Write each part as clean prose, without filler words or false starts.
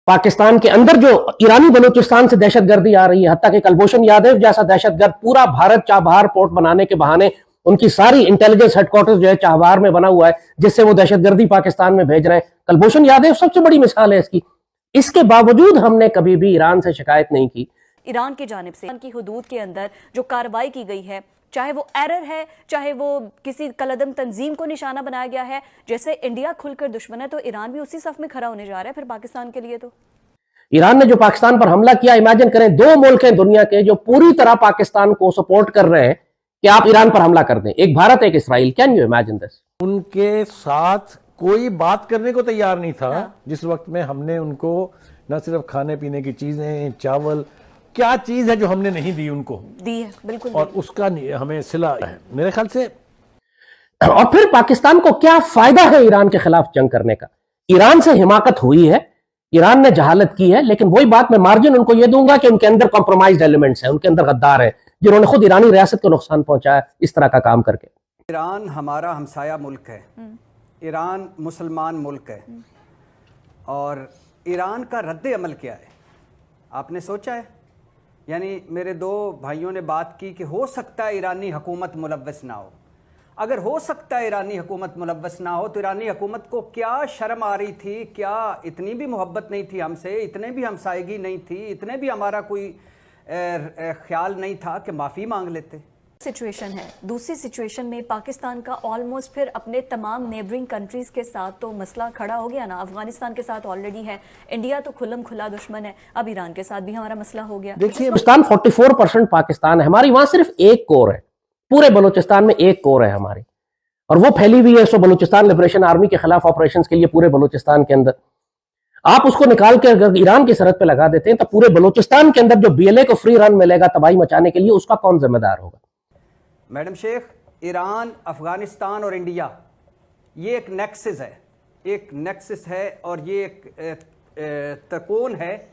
पाकिस्तान के अंदर जो ईरानी बलूचिस्तान से दहशतगर्दी आ रही है, हत्ता कि कुलभूषण यादव जैसा दहशतगर्द पूरा भारत चाबहार पोर्ट बनाने के बहाने उनकी सारी इंटेलिजेंस हेडक्वार्टर्स जो है चाबहार में बना हुआ है, जिससे वो दहशतगर्दी पाकिस्तान में भेज रहे हैं। कुलभूषण यादव सबसे बड़ी मिसाल है इसकी। इसके बावजूद हमने कभी भी ईरान से शिकायत नहीं की। ईरान की जानिब से ईरान की हुदूद के अंदर जो कार्रवाई की गई है, चाहे वो एरर है, चाहे वो किसी कलअदम तंजीम को निशाना बनाया गया है, जैसे इंडिया खुलकर दुश्मन है तो ईरान भी उसी सफ में खड़ा होने जा रहा है फिर पाकिस्तान के लिए। तो ईरान ने जो पाकिस्तान पर हमला किया, इमेजिन करें दो मुल्क हैं दुनिया के जो पूरी तरह पाकिस्तान को सपोर्ट कर रहे हैं कि आप ईरान पर हमला कर दें, एक भारत एक Israel. Can you imagine this? उनके साथ कोई बात करने को तैयार नहीं था। जिस वक्त में हमने उनको न सिर्फ खाने पीने की चीजें, चावल, क्या चीज है जो हमने नहीं दी उनको, दी है बिल्कुल, और उसका हमें सिला है मेरे ख्याल से। और फिर पाकिस्तान को क्या फायदा है ईरान के खिलाफ जंग करने का? ईरान से हिमाकत हुई है, ईरान ने जहालत की है, लेकिन वही बात मैं मार्जिन उनको यह दूंगा कि उनके अंदर कॉम्प्रोमाइज्ड एलिमेंट्स हैं, उनके अंदर गद्दार है जिन्होंने खुद ईरानी रियासत को नुकसान पहुंचाया इस तरह का काम करके। ईरान हमारा हमसाया मुल्क है, ईरान मुसलमान मुल्क है, और ईरान का रद्द अमल क्या है आपने सोचा है? यानी मेरे दो भाइयों ने बात की कि हो सकता है ईरानी हुकूमत मुलव्वस ना हो। अगर हो सकता है ईरानी हुकूमत मुलव्वस ना हो तो ईरानी हुकूमत को क्या शर्म आ रही थी, क्या इतनी भी मोहब्बत नहीं थी हमसे, इतने भी हमसायगी नहीं थी, इतने भी हमारा कोई ख्याल नहीं था कि माफ़ी मांग लेते? सिचुएशन है। दूसरी सिचुएशन में पाकिस्तान का ऑलमोस्ट फिर अपने तमाम नेबरिंग कंट्रीज के साथ तो मसला खड़ा हो गया ना। अफगानिस्तान के साथ ऑलरेडी है, इंडिया तो खुल्लम खुला दुश्मन है, अब ईरान के साथ भी हमारा मसला हो गया। देखिए, बलूचिस्तान 44% पाकिस्तान है, हमारी वहां सिर्फ एक कोर है, पूरे बलूचिस्तान में एक कोर है हमारी, और वो फैली हुई है सो बलूचिस्तान लिबरेशन आर्मी के खिलाफ ऑपरेशन के लिए पूरे बलूचिस्तान के अंदर। आप उसको निकाल के अगर ईरान की सरहद पे लगा देते हैं तो पूरे बलूचिस्तान के अंदर जो बीएलए को फ्री रन मिलेगा तबाही मचाने के लिए, उसका कौन जिम्मेदार होगा? मैडम शेख, ईरान, अफगानिस्तान और इंडिया ये एक नेक्सस है, एक नेक्सस है, और ये एक त्रिकोण है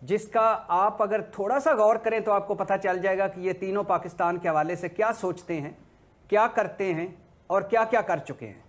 जिसका आप अगर थोड़ा सा गौर करें तो आपको पता चल जाएगा कि ये तीनों पाकिस्तान के हवाले से क्या सोचते हैं, क्या करते हैं और क्या क्या कर चुके हैं।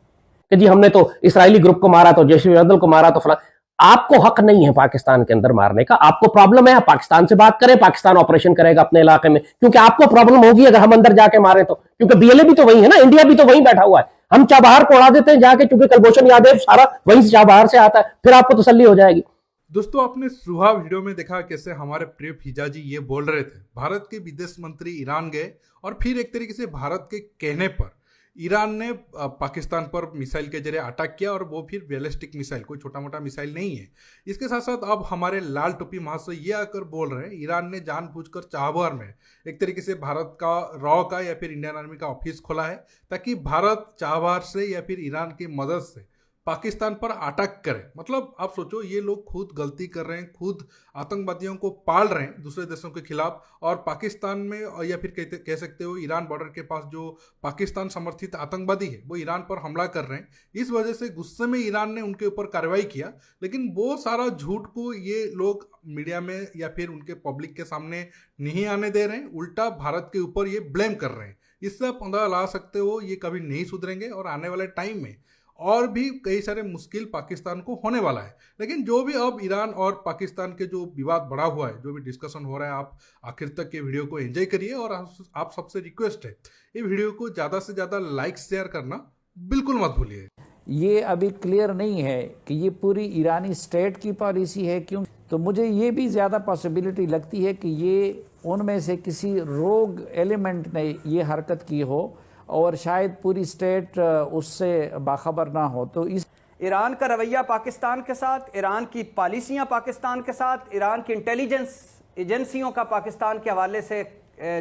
कि जी हमने तो इसराइली ग्रुप को मारा, तो जैश ए को मारा, तो फला। आपको हक नहीं है पाकिस्तान के अंदर मारने का। आपको प्रॉब्लम है, आप पाकिस्तान से बात करें, पाकिस्तान ऑपरेशन करेगा अपने इलाके में, क्योंकि आपको प्रॉब्लम होगी अगर हम अंदर जाके मारे तो, क्योंकि बीएलए भी तो वही है ना, इंडिया भी तो वहीं बैठा हुआ है। हम चाबहार को उड़ा देते हैं जाके, क्योंकि कुलभूषण यादव सारा वहीं से चाबहार से आता है, फिर आपको तसल्ली हो जाएगी। दोस्तों, आपने सुहा वीडियो में देखा कैसे हमारे प्रिय हिजाजी ये बोल रहे थे भारत के विदेश मंत्री ईरान गए और फिर एक तरीके से भारत के कहने पर ईरान ने पाकिस्तान पर मिसाइल के जरिए अटैक किया, और वो फिर बैलिस्टिक मिसाइल, कोई छोटा मोटा मिसाइल नहीं है। इसके साथ साथ अब हमारे लाल टोपी महाशय ये आकर बोल रहे हैं ईरान ने जानबूझकर चाबहार में एक तरीके से भारत का रॉ का या फिर इंडियन आर्मी का ऑफिस खोला है ताकि भारत चाबहार से या फिर ईरान की मदद से पाकिस्तान पर अटैक करे। मतलब आप सोचो, ये लोग खुद गलती कर रहे हैं, खुद आतंकवादियों को पाल रहे हैं दूसरे देशों के खिलाफ, और पाकिस्तान में या फिर कह सकते हो ईरान बॉर्डर के पास जो पाकिस्तान समर्थित आतंकवादी है वो ईरान पर हमला कर रहे हैं। इस वजह से गुस्से में ईरान ने उनके ऊपर कार्रवाई किया, लेकिन वो सारा झूठ को ये लोग मीडिया में या फिर उनके पब्लिक के सामने नहीं आने दे रहे हैं, उल्टा भारत के ऊपर ये ब्लेम कर रहे हैं। इससे आप अंदाजा ला सकते हो ये कभी नहीं सुधरेंगे और आने वाले टाइम में और भी कई सारे मुश्किल पाकिस्तान को होने वाला है। लेकिन जो भी अब ईरान और पाकिस्तान के जो विवाद बढ़ा हुआ है, जो भी डिस्कशन हो रहा है, आप आखिर तक के वीडियो को एंजॉय करिए, और आप सबसे रिक्वेस्ट है ये वीडियो को ज़्यादा से ज़्यादा लाइक शेयर करना बिल्कुल मत भूलिए। ये अभी क्लियर नहीं है कि ये पूरी ईरानी स्टेट की पॉलिसी है क्यों, तो मुझे ये भी ज़्यादा पॉसिबिलिटी लगती है कि ये उनमें से किसी रोग एलिमेंट ने ये हरकत की हो और शायद पूरी स्टेट उससे बाखबर ना हो। तो इस ईरान का रवैया पाकिस्तान के साथ, ईरान की पॉलिसियां पाकिस्तान के साथ, ईरान की इंटेलिजेंस एजेंसियों का पाकिस्तान के हवाले से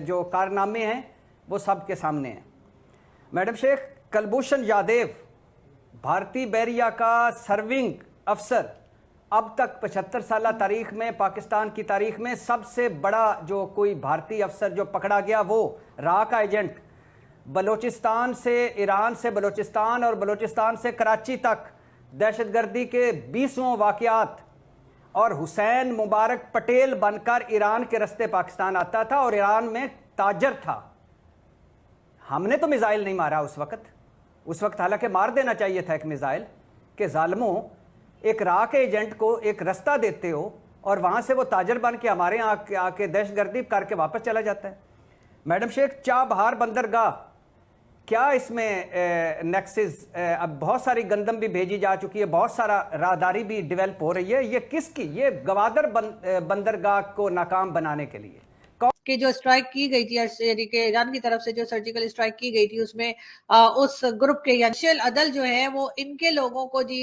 जो कारनामे हैं वो सब के सामने हैं। मैडम शेख, कुलभूषण यादव भारतीय बहरिया का सर्विंग अफसर, अब तक 75 साल तारीख में, पाकिस्तान की तारीख में सबसे बड़ा जो कोई भारतीय अफसर जो पकड़ा गया वो रा का एजेंट, बलूचिस्तान से, ईरान से बलूचिस्तान और बलूचिस्तान से कराची तक दहशतगर्दी के 20वां वाक़यात, और हुसैन मुबारक पटेल बनकर ईरान के रास्ते पाकिस्तान आता था और ईरान में ताजर था। हमने तो मिसाइल नहीं मारा उस वक्त हालांकि मार देना चाहिए था एक मिसाइल, कि जालिमों एक राह के एजेंट को एक रास्ता देते हो और वहां से वो ताजर बन के हमारे यहाँ आके दहशतगर्दी करके वापस चला जाता है। मैडम शेख, चाबहार बंदरगाह, क्या इसमें नेक्सिस, अब बहुत सारी गंदम भी भेजी जा चुकी है, बहुत सारा राहदारी भी डेवलप हो रही है, ये किसकी, ये गवादर बंदरगाह को नाकाम बनाने के लिए कि जो स्ट्राइक की गई थी यानी कि ईरान की तरफ से जो सर्जिकल स्ट्राइक की गई थी उसमें उस ग्रुप के यानी अदल जो है वो इनके लोगों को जी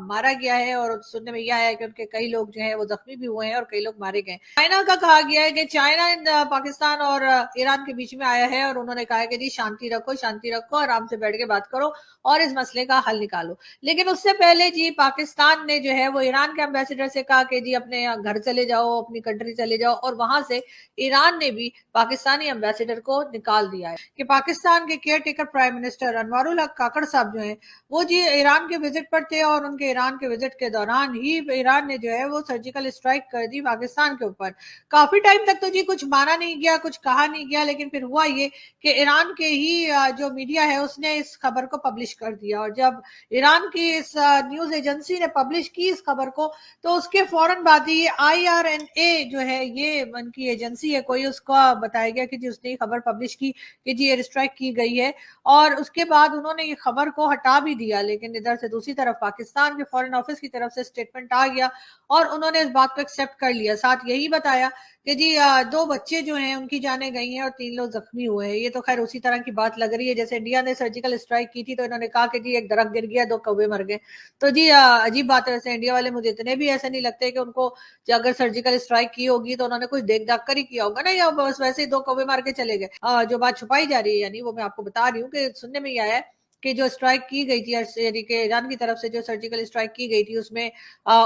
मारा गया है और सुनने में यह आया कि उनके कई लोग जो है वो जख्मी भी हुए हैं और कई लोग मारे गए। चाइना का कहा गया है कि चाइना पाकिस्तान और ईरान के बीच में आया है और उन्होंने कहा है कि जी शांति रखो, आराम से बैठ के बात करो और इस मसले का हल निकालो। लेकिन उससे पहले जी पाकिस्तान ने जो है वो ईरान के एम्बेसडर से कहा कि जी अपने घर चले जाओ, अपनी कंट्री चले जाओ, और वहां से ईरान ने भी पाकिस्तानी एम्बेसडर को निकाल दिया है कि पाकिस्तान के care taker prime minister Anwarul हक काकड़ साहब जो हैं वो जी ईरान के विजिट पर थे और उनके ईरान के विजिट के दौरान ही ईरान ने जो है वो सर्जिकल स्ट्राइक कर दी पाकिस्तान के ऊपर। काफी टाइम तक तो जी कुछ माना नहीं गया, कुछ कहा नहीं गया, लेकिन फिर हुआ ये कि ईरान के ही जो मीडिया है उसने इस खबर को पब्लिश कर दिया और जब ईरान की इस न्यूज एजेंसी ने पब्लिश की इस खबर को तो उसके फौरन बाद ही IRNA जो है ये उनकी एजेंसी है कोई, उसका बताया गया कि जी उसने खबर पब्लिश की कि जी एयर स्ट्राइक की गई है और उसके बाद उन्होंने ये खबर को हटा भी दिया। लेकिन इधर से दूसरी तरफ पाकिस्तान के फॉरेन ऑफिस की तरफ से स्टेटमेंट आ गया और उन्होंने इस बात को एक्सेप्ट कर लिया, साथ यही बताया कि जी 2 बच्चे जो हैं उनकी जानें गई हैं और 3 लोग जख्मी हुए हैं। ये तो खैर उसी तरह की बात लग रही है जैसे इंडिया ने सर्जिकल स्ट्राइक की थी तो इन्होंने कहा कि जी एक दरख्त गिर गया, 2 कौवे मर गए। तो जी अजीब बात है, वैसे इंडिया वाले मुझे इतने भी ऐसे नहीं लगते कि उनको अगर सर्जिकल स्ट्राइक की होगी तो उन्होंने कुछ देख दाख कर ही किया होगा ना, या बस वैसे ही 2 कौवे मार के चले गए। जो बात छुपाई जा रही है यानी वो मैं आपको बता रही हूँ कि सुनने में यह आया है कि जो स्ट्राइक की गई थी यानी कि ईरान की तरफ से जो सर्जिकल स्ट्राइक की गई थी उसमें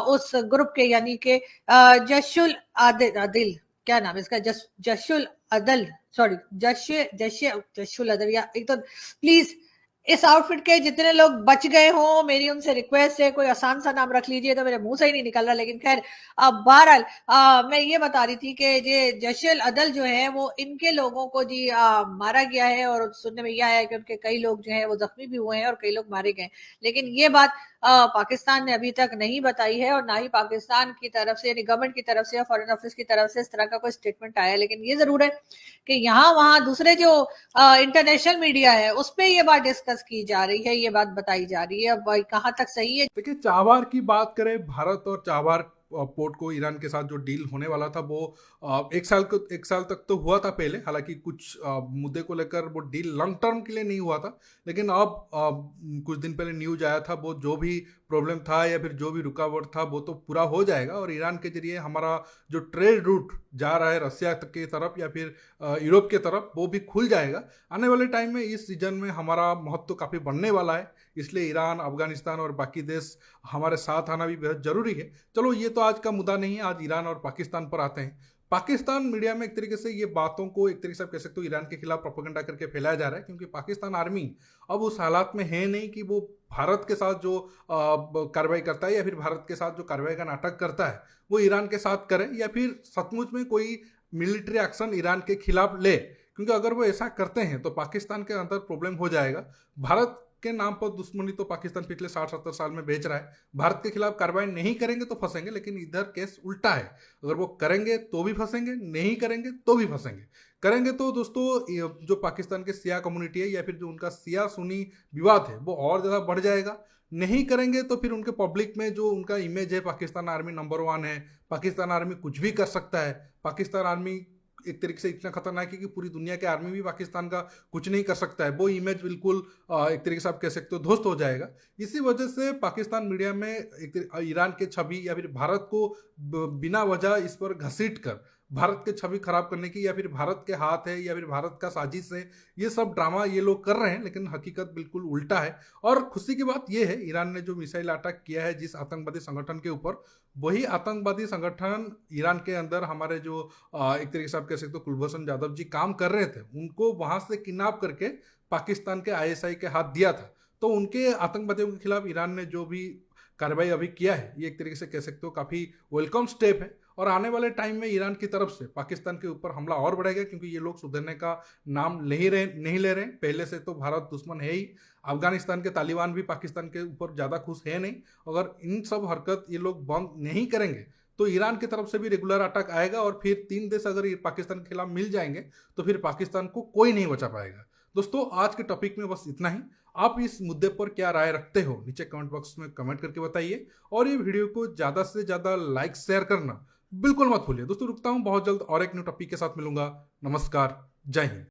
उस ग्रुप के यानी कि जशुल आदिल, क्या नाम है इसका, जशुल अदल, सॉरी जशुल अदल, या एक तो प्लीज इस आउटफिट के जितने लोग बच गए हों मेरी उनसे रिक्वेस्ट है कोई आसान सा नाम रख लीजिए, तो मेरे मुंह से ही नहीं निकल रहा। लेकिन खैर अब बहरहाल मैं ये बता रही थी कि ये जशुल अदल जो है वो इनके लोगों को जी मारा गया है और सुनने में यह आया कि उनके कई लोग जो है वो जख्मी भी हुए हैं और कई लोग मारे गए। लेकिन ये बात पाकिस्तान ने अभी तक नहीं बताई है और ना ही पाकिस्तान की तरफ से यानी गवर्नमेंट की तरफ से या फॉरेन ऑफिस की तरफ से इस तरह का कोई स्टेटमेंट आया। लेकिन ये जरूर है कि यहाँ वहां दूसरे जो इंटरनेशनल मीडिया है उस पर यह बात डिस्कस की जा रही है, ये बात बताई जा रही है। अब कहाँ तक सही है। देखिए, चाबहार की बात करें, भारत और चाबहार पोर्ट को ईरान के साथ जो डील होने वाला था वो एक साल तक तो हुआ था पहले, हालांकि कुछ मुद्दे को लेकर वो डील लॉन्ग टर्म के लिए नहीं हुआ था। लेकिन अब कुछ दिन पहले न्यूज आया था वो जो भी प्रॉब्लम था या फिर जो भी रुकावट था वो तो पूरा हो जाएगा और ईरान के जरिए हमारा जो ट्रेड रूट जा रहा है रसिया की तरफ या फिर यूरोप के तरफ वो भी खुल जाएगा। आने वाले टाइम में इस सीजन में हमारा महत्व काफ़ी बढ़ने वाला है, इसलिए ईरान, अफगानिस्तान और बाकी देश हमारे साथ आना भी बेहद जरूरी है। चलो, ये तो आज का मुद्दा नहीं है, आज ईरान और पाकिस्तान पर आते हैं। पाकिस्तान मीडिया में एक तरीके से ये बातों को एक तरीके से आप कह सकते हो ईरान के खिलाफ प्रोपेगेंडा करके फैलाया जा रहा है, क्योंकि पाकिस्तान आर्मी अब उस हालात में है नहीं कि वो भारत के साथ जो कार्रवाई करता है या फिर भारत के साथ जो कार्रवाई का नाटक करता है वो ईरान के साथ करे या फिर सचमुच में कोई मिलिट्री एक्शन ईरान के खिलाफ ले। क्योंकि अगर वो ऐसा करते हैं तो पाकिस्तान के अंदर प्रॉब्लम हो जाएगा। भारत के नाम पर दुश्मनी तो पाकिस्तान पिछले 60-70 साल में बेच रहा है। भारत के खिलाफ कार्रवाई नहीं करेंगे तो फंसेंगे, लेकिन इधर केस उल्टा है, अगर वो करेंगे तो भी फंसेंगे, नहीं करेंगे तो भी फंसेंगे। करेंगे तो दोस्तों जो पाकिस्तान के सिया कम्युनिटी है या फिर जो उनका सिया सुनी विवाद है वो और ज़्यादा बढ़ जाएगा। नहीं करेंगे तो फिर उनके पब्लिक में जो उनका इमेज है पाकिस्तान आर्मी नंबर 1 है, पाकिस्तान आर्मी कुछ भी कर सकता है, पाकिस्तान आर्मी एक तरीके से इतना खतरनाक है कि पूरी दुनिया के आर्मी भी पाकिस्तान का कुछ नहीं कर सकता है, वो इमेज बिल्कुल एक तरीके से आप कह सकते हो ध्वस्त हो जाएगा। इसी वजह से पाकिस्तान मीडिया में एक ईरान के छवि या फिर भारत को बिना वजह इस पर घसीट कर भारत के छवि खराब करने की या फिर भारत के हाथ है या फिर भारत का साजिश है, ये सब ड्रामा ये लोग कर रहे हैं, लेकिन हकीकत बिल्कुल उल्टा है। और खुशी की बात ये है, ईरान ने जो मिसाइल अटैक किया है जिस आतंकवादी संगठन के ऊपर, वही आतंकवादी संगठन ईरान के अंदर हमारे जो एक तरीके से आप कह सकते हो कुलभूषण जाधव जी काम कर रहे थे, उनको वहां से किडनैप करके पाकिस्तान के ISI के हाथ दिया था। तो उनके आतंकवादियों के खिलाफ ईरान ने जो भी कार्रवाई अभी किया है ये एक तरीके से कह सकते हो काफ़ी वेलकम स्टेप है। और आने वाले टाइम में ईरान की तरफ से पाकिस्तान के ऊपर हमला और बढ़ेगा, क्योंकि ये लोग सुधरने का नाम नहीं ले रहे। पहले से तो भारत दुश्मन है ही, अफगानिस्तान के तालिबान भी पाकिस्तान के ऊपर ज़्यादा खुश है नहीं। अगर इन सब हरकत ये लोग बंद नहीं करेंगे तो ईरान की तरफ से भी रेगुलर अटैक आएगा, और फिर 3 देश अगर पाकिस्तान के खिलाफ मिल जाएंगे तो फिर पाकिस्तान को कोई नहीं बचा पाएगा। दोस्तों, आज के टॉपिक में बस इतना ही। आप इस मुद्दे पर क्या राय रखते हो नीचे कमेंट बॉक्स में कमेंट करके बताइए, और ये वीडियो को ज़्यादा से ज़्यादा लाइक शेयर करना बिल्कुल मत भूलिए। दोस्तों रुकता हूँ, बहुत जल्द और एक न्यू टॉपिक के साथ मिलूंगा। नमस्कार, जय हिंद।